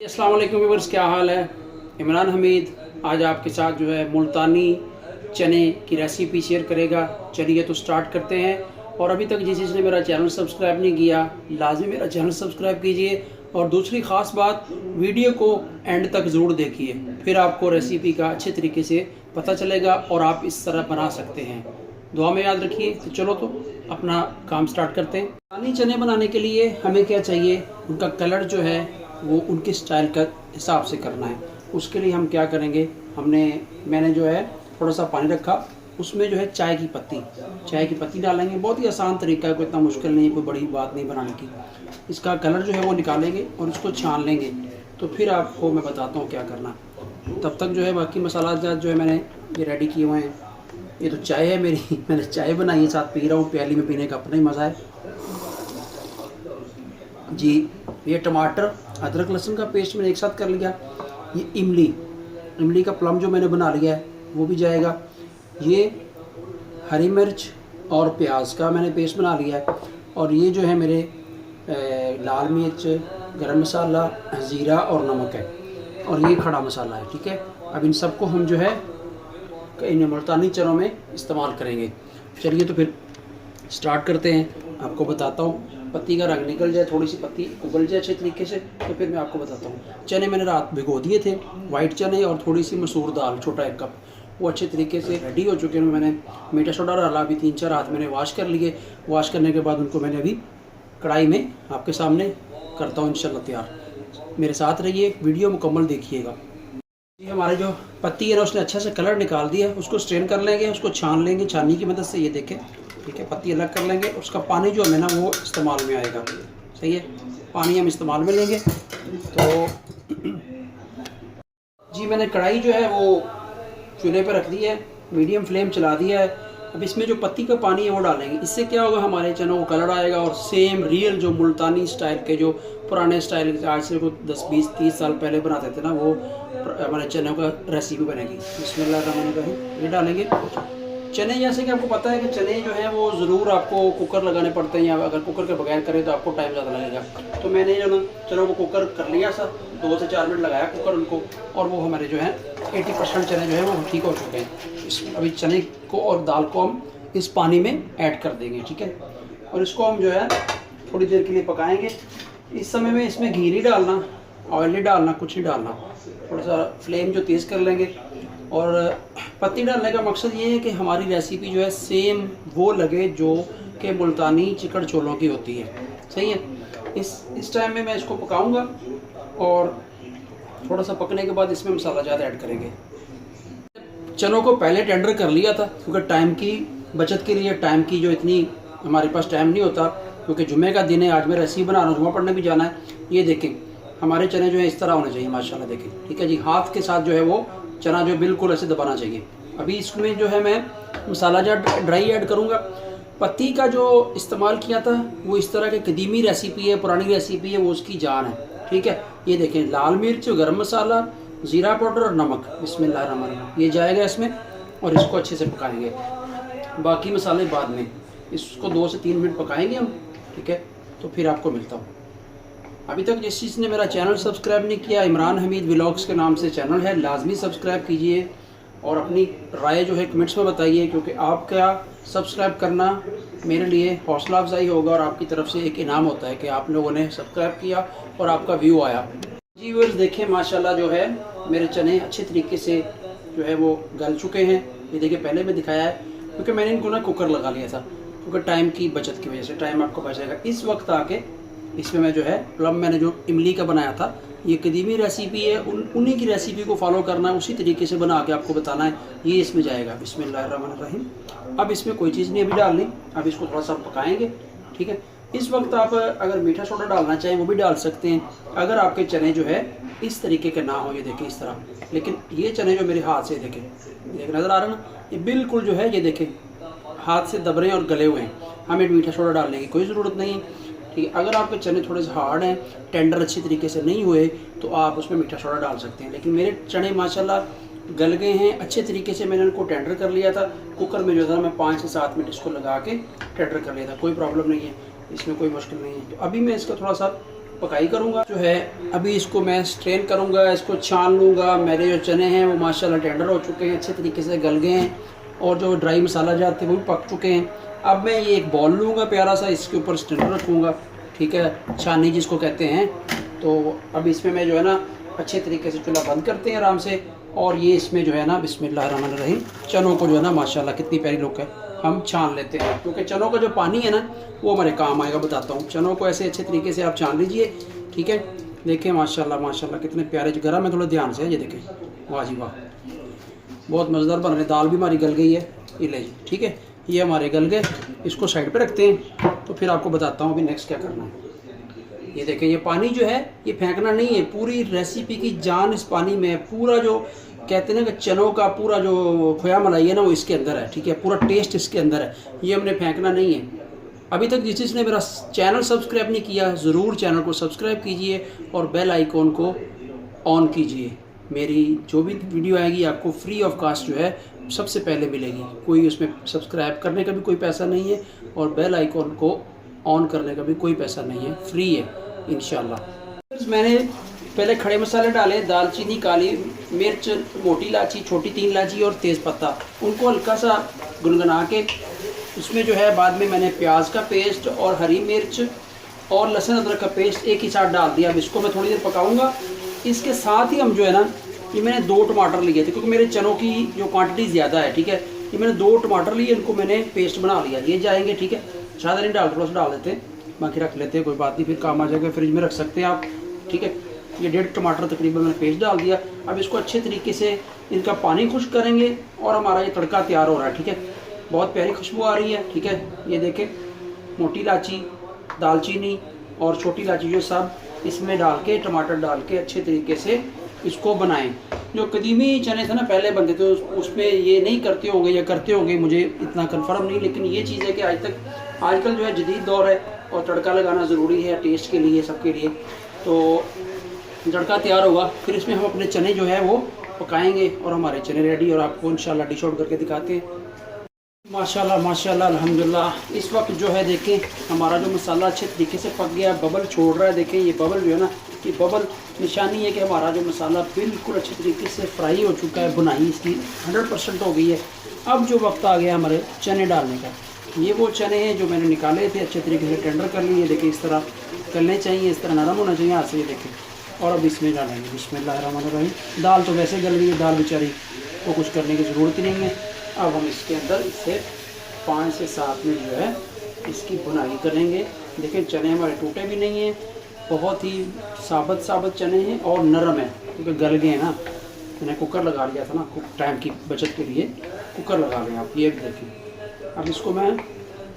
अस्सलाम वालेकुम व्यूअर्स, क्या हाल है। इमरान हमीद आज आपके साथ जो है मुल्तानी चने की रेसिपी शेयर करेगा। चलिए तो स्टार्ट करते हैं। और अभी तक जिस जिसने मेरा चैनल सब्सक्राइब नहीं किया, लाजमी मेरा चैनल सब्सक्राइब कीजिए। और दूसरी ख़ास बात, वीडियो को एंड तक ज़रूर देखिए, फिर आपको रेसिपी का अच्छे तरीके से पता चलेगा और आप इस तरह बना सकते हैं। दुआ में याद रखिए। तो चलो तो अपना काम स्टार्ट करते हैं। मुल्तानी चने बनाने के लिए हमें क्या चाहिए, उनका कलर जो है वो उनके स्टाइल का हिसाब से करना है। उसके लिए हम क्या करेंगे, मैंने जो है थोड़ा सा पानी रखा, उसमें जो है चाय की पत्ती डालेंगे। बहुत ही आसान तरीका है, कोई इतना मुश्किल नहीं है, कोई बड़ी बात नहीं बनाने की। इसका कलर जो है वो निकालेंगे और उसको छान लेंगे। तो फिर आपको मैं बताता हूँ क्या करना। तब तक जो है बाकी मसाला जो है मैंने ये रेडी किए हुए हैं। ये तो चाय है मेरी मैंने चाय बनाई है, साथ पी रहा हूँ। प्याली में पीने का अपना ही मज़ा है जी। ये टमाटर, अदरक, लहसुन का पेस्ट मैंने एक साथ कर लिया। ये इमली का प्लम जो मैंने बना लिया है वो भी जाएगा। ये हरी मिर्च और प्याज का मैंने पेस्ट बना लिया है। और ये जो है मेरे लाल मिर्च, गरम मसाला, ज़ीरा और नमक है। और ये खड़ा मसाला है। ठीक है, अब इन सबको हम जो है इन मुल्तानी चनों में इस्तेमाल करेंगे। चलिए तो फिर स्टार्ट करते हैं। आपको बताता हूँ, पत्ती का रंग निकल जाए, थोड़ी सी पत्ती उबल जाए अच्छे तरीके से, तो फिर मैं आपको बताता हूँ। चने मैंने रात भिगो दिए थे, वाइट चने और थोड़ी सी मसूर दाल, छोटा 1 कप, वो अच्छे तरीके से रेडी हो चुके हैं। मैंने मीठा सोडा डाला, अभी 3-4 हाथ मैंने वॉश कर लिए। वॉश करने के बाद उनको मैंने अभी कढ़ाई में आपके सामने करता हूँ इंशाल्लाह तैयार। मेरे साथ रहिए, वीडियो मुकम्मल देखिएगा। ये हमारे जो पत्ती है ना, उसने अच्छा से कलर निकाल दिया। उसको स्ट्रेन कर लेंगे, उसको छान लेंगे छाननी की मदद से। ये देखें, ठीक है, पत्ती अलग कर लेंगे। उसका पानी जो है ना वो इस्तेमाल में आएगा। सही है, पानी हम इस्तेमाल में लेंगे। तो जी मैंने कढ़ाई जो है वो चूल्हे पर रख दी है, मीडियम फ्लेम चला दिया है। अब इसमें जो पत्ती का पानी है वो डालेंगे। इससे क्या होगा, हमारे चनों को कलर आएगा और सेम रियल जो मुल्तानी स्टाइल के, जो पुराने स्टाइल आज से को 10-20-30 साल पहले बनाते थे ना, वो हमारे चनों का रेसिपी बनेगी। बिस्मिल्लाहिर्रहमानिर्रहीम। ये डालेंगे चने। जैसे कि आपको पता है कि चने जो हैं वो ज़रूर आपको कुकर लगाने पड़ते हैं, या अगर कुकर के बगैर करें तो आपको टाइम ज़्यादा लगेगा। तो मैंने जो ना चनों को कुकर कर लिया सा, 2 से 4 मिनट लगाया कुकर उनको, और वो हमारे जो है 80% चने जो है वो ठीक हो चुके हैं। अभी चने को और दाल को हम इस पानी में ऐड कर देंगे। ठीक है, और इसको हम जो है थोड़ी देर के लिए पकाएँगे। इस समय में इसमें घी नहीं डालना, ऑयल नहीं डालना, कुछ नहीं डालना। थोड़ा सा फ्लेम जो तेज़ कर लेंगे। और पत्ती डालने का मकसद ये है कि हमारी रेसिपी जो है सेम वो लगे जो कि मुल्तानी चिकन छोलों की होती है। सही है, इस टाइम में मैं इसको पकाऊंगा। और थोड़ा सा पकने के बाद इसमें मसाला ज़्यादा ऐड करेंगे। चनों को पहले टेंडर कर लिया था, क्योंकि टाइम की बचत के लिए, टाइम की जो इतनी हमारे पास टाइम नहीं होता, क्योंकि जुम्मे का दिन है, आज मैं रेसिपी बना रहा हूँ, जुम्मा पढ़ने भी जाना है। ये देखें, हमारे चने जो है इस तरह होने चाहिए माशाल्लाह। देखें, ठीक है जी, हाथ के साथ जो है वो चना जो बिल्कुल ऐसे दबाना चाहिए। अभी इसमें जो है मैं मसाला जो ड्राई ऐड करूँगा। पत्ती का जो इस्तेमाल किया था वो इस तरह की कदीमी रेसिपी है, पुरानी रेसिपी है, वो उसकी जान है। ठीक है, ये देखें, लाल मिर्च, गरम मसाला, ज़ीरा पाउडर और नमक, बिस्मिल्लाहिर्रहमानिर्रहीम, ये जाएगा इसमें। और इसको अच्छे से पकाएंगे, बाकी मसाले बाद में। इसको 2 से 3 मिनट पकाएंगे हम। ठीक है, तो फिर आपको मिलता हूँ। अभी तक जिस चीज़ ने मेरा चैनल सब्सक्राइब नहीं किया, इमरान हमीद व्लॉग्स के नाम से चैनल है, लाजमी सब्सक्राइब कीजिए। और अपनी राय जो है कमेंट्स में बताइए, क्योंकि आपका सब्सक्राइब करना मेरे लिए हौसला अफजाई होगा और आपकी तरफ से एक इनाम होता है कि आप लोगों ने सब्सक्राइब किया और आपका व्यू आया। जी व्यूअर्स, देखें माशाल्लाह जो है मेरे चने अच्छे तरीके से जो है वो गल चुके हैं। ये देखिए, पहले मैं दिखाया है क्योंकि मैंने इनको ना कुकर लगा लिया था, क्योंकि टाइम की बचत की वजह से। टाइम आपको बचेगा। इस वक्त आके इसमें मैं जो है प्लम, मैंने जो इमली का बनाया था, ये कदीमी रेसिपी है, उन्हीं की रेसिपी को फॉलो करना है, उसी तरीके से बना के आपको बताना है। ये इसमें जाएगा, बिस्मिल्लाहिर्रहमानिर्रहीम। अब इसमें कोई चीज़ नहीं अभी डालनी, अब इसको थोड़ा सा पकाएंगे। ठीक है, इस वक्त आप अगर मीठा सोडा डालना चाहें वो भी डाल सकते हैं, अगर आपके चने जो है इस तरीके के ना हो। ये देखें इस तरह, लेकिन ये चने जो मेरे हाथ से देखें नज़र आ रहा है ना, ये बिल्कुल जो है, ये देखें हाथ से दब रहे हैं और गले हुए हैं। हमें मीठा सोडा डालने की कोई ज़रूरत नहीं है। ठीक है, अगर आपके चने थोड़े से हार्ड हैं, टेंडर अच्छी तरीके से नहीं हुए, तो आप उसमें मीठा सोडा डाल सकते हैं। लेकिन मेरे चने माशाल्लाह गल गए हैं अच्छे तरीके से। मैंने उनको टेंडर कर लिया था कुकर में, जो था मैं 5 से 7 मिनट इसको लगा के टेंडर कर लिया था। कोई प्रॉब्लम नहीं है, इसमें कोई मुश्किल नहीं है। तो अभी मैं इसका थोड़ा सा पकाई करूँगा। जो है अभी इसको मैं स्ट्रेन करूँगा, इसको छान लूँगा। मेरे जो चने हैं वो माशाल्लाह टेंडर हो चुके हैं, अच्छे तरीके से गल गए हैं और जो ड्राई मसाला जाते हैं वो भी पक चुके हैं। अब मैं ये एक बॉल लूँगा प्यारा सा, इसके ऊपर स्ट्रेनर रखूँगा, ठीक है, छानी जिसको कहते हैं। तो अब इसमें मैं जो है ना अच्छे तरीके से चूल्हा बंद करते हैं आराम से, और ये इसमें जो है ना बिस्मिल्लाहिर्रहमानिर्रहीम चनों को जो है ना माशाल्लाह कितनी प्यारी लुक है, हम छान लेते हैं, क्योंकि चनों का जो पानी है ना वो हमारे काम आएगा। बताता हूँ, चनों को ऐसे अच्छे तरीके से आप छान लीजिए, ठीक है। देखें माशाल्लाह माशाल्लाह कितने प्यारे, जो गर्म है थोड़ा ध्यान से, ये देखें, वाह जी वाह, बहुत मज़ेदार बन रहे। दाल भी हमारी गल गई है, ये ले जी, ठीक है, ये हमारे गल गए। इसको साइड पे रखते हैं, तो फिर आपको बताता हूँ अभी नेक्स्ट क्या करना है। ये देखें, ये पानी जो है ये फेंकना नहीं है, पूरी रेसिपी की जान इस पानी में, पूरा जो कहते हैं ना कि चनों का पूरा जो खोया मलाई है ना वो इसके अंदर है, ठीक है, पूरा टेस्ट इसके अंदर है, ये हमने फेंकना नहीं है। अभी तक जिसने मेरा चैनल सब्सक्राइब नहीं किया ज़रूर चैनल को सब्सक्राइब कीजिए और बेल आइकॉन को ऑन कीजिए। मेरी जो भी वीडियो आएगी आपको फ्री ऑफ कास्ट जो है सबसे पहले मिलेगी, कोई उसमें सब्सक्राइब करने का भी कोई पैसा नहीं है और बेल आइकॉन को ऑन करने का भी कोई पैसा नहीं है, फ्री है इंशाल्लाह। मैंने पहले खड़े मसाले डाले, दालचीनी, काली मिर्च, मोटी इलायची, छोटी 3 इलायची और तेज़पत्ता, उनको हल्का सा गुनगुना के उसमें जो है बाद में मैंने प्याज का पेस्ट और हरी मिर्च और लहसुन अदरक का पेस्ट एक ही साथ डाल दिया। अब इसको मैं थोड़ी देर पकाऊंगा। इसके साथ ही हम जो है ना, ये मैंने 2 टमाटर लिए थे क्योंकि मेरे चनों की जो क्वांटिटी ज़्यादा है, ठीक है, ये मैंने 2 टमाटर लिए, इनको मैंने पेस्ट बना लिया, ये जाएंगे, ठीक है, ज़्यादा नहीं थोड़ा सा डाल देते हैं, बाकी रख लेते हैं, कोई बात नहीं, फिर काम आ जाएगा, फ्रिज में रख सकते हैं आप, ठीक है। ये 1.5 टमाटर तकरीबन मैंने पेस्ट डाल दिया। अब इसको अच्छे तरीके से इनका पानी खुश्क करेंगे और हमारा ये तड़का तैयार हो रहा है, ठीक है, बहुत प्यारी खुशबू आ रही है, ठीक है। ये देखें, मोटी इलायची, दालचीनी और छोटी इलायची जो सब इसमें डाल के, टमाटर डाल के अच्छे तरीके से इसको बनाएं। जो कदीमी चने थे ना पहले बनते थे उसमें ये नहीं करते होंगे या करते होंगे, मुझे इतना कंफर्म नहीं, लेकिन ये चीज़ है कि आजकल जो है जदीद दौर है और तड़का लगाना ज़रूरी है टेस्ट के लिए, सबके लिए। तो तड़का तैयार होगा, फिर इसमें हम अपने चने जो है वो पकाएंगे और हमारे चने रेडी, और आपको इंशाल्लाह डिश आउट करके दिखाते हैं। माशाल्लाह माशाल्लाह अल्हम्दुलिल्लाह। इस वक्त जो है देखें हमारा जो मसाला अच्छे तरीके से पक गया, बबल छोड़ रहा है, देखें ये बबल जो है ना, ये बबल निशानी है कि हमारा जो मसाला बिल्कुल अच्छे तरीके से फ्राई हो चुका है, बुनाई इसकी 100% हो गई है। अब जो वक्त आ गया हमारे चने डालने का, ये वो चने हैं जो मैंने निकाले थे, अच्छे तरीके से टेंडर कर लिए, देखिए इस तरह करने चाहिए, इस तरह नरम होना चाहिए हाथ से, ये देखें। और अब इसमें डालेंगे बिस्मिल्लाहिर्रहमानिर्रहीम। दाल तो वैसे गल गई है, दाल बेचारी को कुछ करने की ज़रूरत ही नहीं है। अब हम इसके अंदर इसे 5 से 7 मिनट जो है इसकी बुनाई करेंगे। देखें चने हमारे टूटे भी नहीं हैं, बहुत ही साबुत चने हैं और नरम है, क्योंकि गल गए हैं ना। मैंने कुकर लगा लिया था ना, टाइम की बचत के लिए कुकर लगा लें आप, ये भी देखें। अब इसको मैं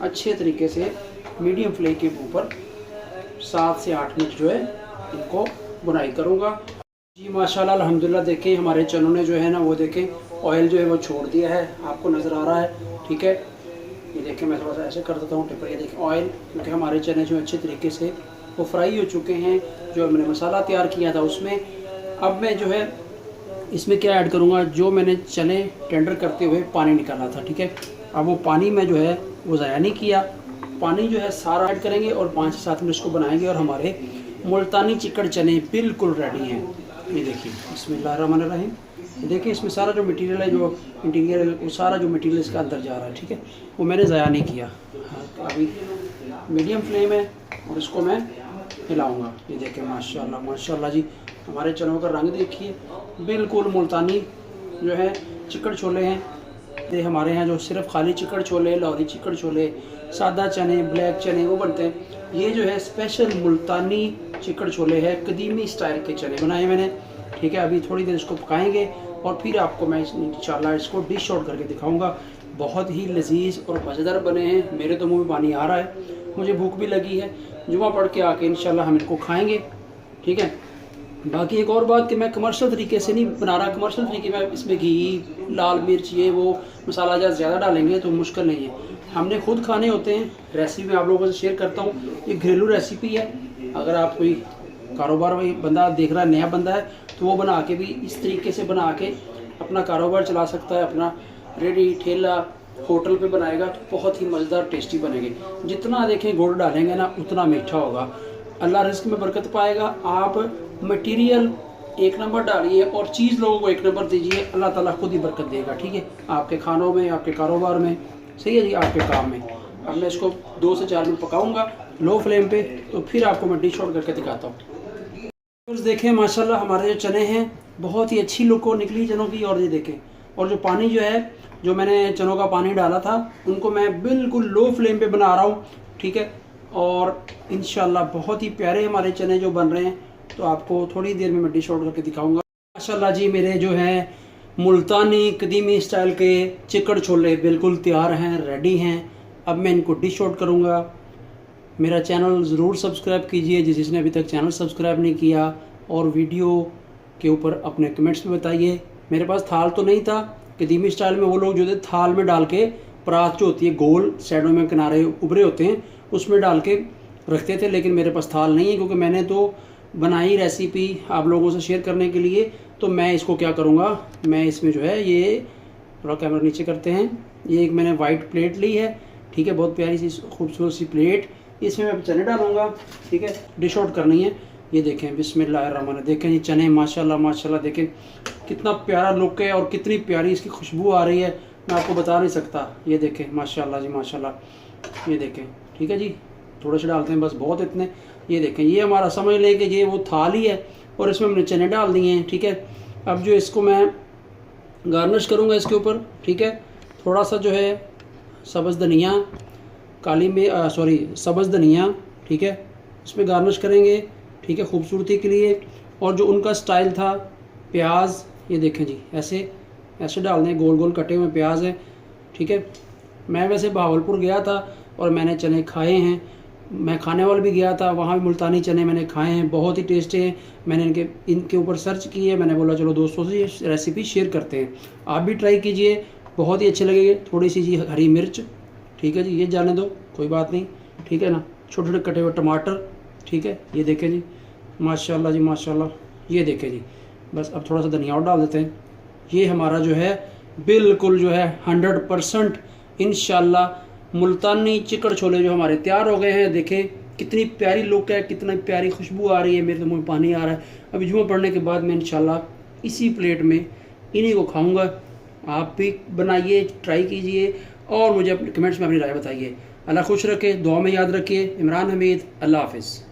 अच्छे तरीके से मीडियम फ्लेम के ऊपर 7 से 8 मिनट जो है इनको बुनाई करूँगा। जी माशाल्लाह अल्हम्दुलिल्लाह। देखें हमारे चनों ने जो है ना वो देखें ऑयल जो है वो छोड़ दिया है, आपको नज़र आ रहा है, ठीक है। ये देखें, मैं थोड़ा सा ऐसे कर देता हूँ टिपर, ये देखें ऑयल, क्योंकि हमारे चने जो अच्छे तरीके से वो फ्राई हो चुके हैं, जो मैंने मसाला तैयार किया था उसमें। अब मैं जो है इसमें क्या ऐड करूँगा, जो मैंने चने टेंडर करते हुए पानी निकाला था, ठीक है, अब वो पानी में जो है वो ज़ाया नहीं किया, पानी जो है सारा ऐड करेंगे और 5 से 7 मिनट इसको बनाएंगे और हमारे मुल्तानी चिकन चने बिल्कुल रेडी हैं। ये देखिए बिस्मिल्लाहिर्रहमानिर्रहीम। देखिए इसमें सारा जो मटेरियल है, जो इंटीरियर है, वो सारा जो मटेरियल इसका अंदर जा रहा है, ठीक है, वो मैंने ज़ाया नहीं किया। हाँ, अभी मीडियम फ्लेम है और इसको मैं हिलाऊंगा। ये देखें माशाल्लाह माशाल्लाह जी, हमारे चनों का रंग देखिए, बिल्कुल मुल्तानी जो है चिकन छोले हैं। ये हमारे यहाँ जो सिर्फ खाली चिकन छोले, लाहौरी चिकन छोले, सादा चने, ब्लैक चने वो बनते हैं, ये जो है स्पेशल मुल्तानी चिकन छोले है, कदीमी स्टाइल के चने बनाए मैंने, ठीक है। अभी थोड़ी देर इसको पकाएंगे और फिर आपको मैं इंशाल्लाह इसको डिश आउट करके दिखाऊंगा। बहुत ही लजीज और मज़ेदार बने हैं, मेरे तो मुंह में पानी आ रहा है, मुझे भूख भी लगी है। जुमा पढ़ के आके इंशाल्लाह हम इनको खाएंगे, ठीक है। बाकी एक और बात कि मैं कमर्शियल तरीके से नहीं बना रहा, कमर्शियल तरीके में इसमें घी, लाल मिर्च, ये वो मसाला ज़्यादा डालेंगे तो मुश्किल नहीं है, हमने खुद खाने होते हैं। रेसिपी मैं आप लोगों से शेयर करता हूँ, ये घरेलू रेसिपी है। अगर आप कोई कारोबार में बंदा देख रहा है, नया बंदा है, तो वो बना के भी इस तरीके से बना के अपना कारोबार चला सकता है, अपना रेडी ठेला होटल पे बनाएगा तो बहुत ही मज़ेदार टेस्टी बनेंगे। जितना देखें गुड़ डालेंगे ना उतना मीठा होगा, अल्लाह रिस्क में बरकत पाएगा। आप मटेरियल एक नंबर डालिए और चीज़ लोगों को एक नंबर दीजिए, अल्लाह ताला खुद ही बरकत देगा। ठीक है, आपके खानों में, आपके कारोबार में, सही है जी, आपके काम में। अब मैं इसको 2 से 4 मिनट पकाऊंगा लो फ्लेम पे, तो फिर आपको मैं डिश आउट करके दिखाता हूँ। तो देखें माशाल्लाह हमारे जो चने हैं बहुत ही अच्छी लुक को निकली चनों की। और ये देखें, और जो पानी जो है, जो मैंने चनों का पानी डाला था, उनको मैं बिल्कुल लो फ्लेम पे बना रहा हूँ। ठीक है, और इंशाल्लाह बहुत ही प्यारे हमारे चने जो बन रहे हैं, तो आपको थोड़ी देर में मैं डिश आउट करके दिखाऊंगा। माशाल्लाह जी मेरे जो हैं मुल्तानी कदीमी स्टाइल के चिकड़ छोले बिल्कुल तैयार हैं, रेडी हैं। अब मैं इनको डिश आउट करूँगा। मेरा चैनल ज़रूर सब्सक्राइब कीजिए जिसने अभी तक चैनल सब्सक्राइब नहीं किया, और वीडियो के ऊपर अपने कमेंट्स में बताइए। मेरे पास थाल तो नहीं था, कदीमी स्टाइल में वो लोग जो थे थाल में डाल के परात जो होती है गोल साइडों में किनारे उभरे होते हैं उसमें डाल के रखते थे, लेकिन मेरे पास थाल नहीं है क्योंकि मैंने तो बनाई रेसिपी आप लोगों से शेयर करने के लिए। तो मैं इसको क्या करूँगा, मैं इसमें जो है ये थोड़ा कैमरा नीचे करते हैं, ये एक मैंने वाइट प्लेट ली है। ठीक है, बहुत प्यारी सी खूबसूरत सी प्लेट, इसमें मैं चने डालूँगा। ठीक है, डिश आउट करनी है। ये देखें बिस्मिल्लाहिर्रहमानिर्रहीम, देखें ये चने माशाल्लाह माशाल्लाह, देखें कितना प्यारा लुक है और कितनी प्यारी इसकी खुशबू आ रही है, मैं आपको बता नहीं सकता। ये देखें माशाल्लाह जी माशाल्लाह, ये देखें। ठीक है जी, थोड़े से डालते हैं बस, बहुत इतने। ये देखें, ये हमारा समझ लें कि ये वो थाल ही है और इसमें हमने चने डाल दिए हैं। ठीक है, अब जो इसको मैं गार्निश करूँगा इसके ऊपर, ठीक है, थोड़ा सा जो है सब्ज़ धनिया, सब्ज़ धनिया, ठीक है, इसमें गार्निश करेंगे। ठीक है, खूबसूरती के लिए। और जो उनका स्टाइल था प्याज, ये देखें जी, ऐसे ऐसे डाल दें, गोल गोल कटे हुए प्याज हैं। ठीक है, मैं वैसे बहावलपुर गया था और मैंने चने खाए हैं, मैं खाने वाला भी गया था, वहाँ भी मुल्तानी चने मैंने खाए हैं, बहुत ही टेस्टी हैं। मैंने इनके ऊपर सर्च की है, मैंने बोला चलो दोस्तों से ये रेसिपी शेयर करते हैं, आप भी ट्राई कीजिए, बहुत ही अच्छे लगेंगे। थोड़ी सी जी हरी मिर्च, ठीक है जी, ये जाने दो कोई बात नहीं, ठीक है ना, छोटे छोटे कटे हुए टमाटर। ठीक है, ये देखें जी माशाल्लाह जी माशाल्लाह, ये देखें जी, बस अब थोड़ा सा धनिया और डाल देते हैं। ये हमारा जो है बिल्कुल जो है 100% इंशाल्लाह मुल्तानी चिकड़ छोले जो हमारे तैयार हो गए हैं। देखें कितनी प्यारी लुक है, कितनी प्यारी खुशबू आ रही है, मेरे तो मुँह में पानी आ रहा है। अभी जुम्मा पढ़ने के बाद मैं इंशाल्लाह इसी प्लेट में इन्हीं को खाऊंगा। आप भी बनाइए, ट्राई कीजिए और मुझे अपने कमेंट्स में अपनी राय बताइए। अल्लाह खुश रखे, दुआ में याद रखिए। इमरान हमीद, अल्लाह हाफिज़।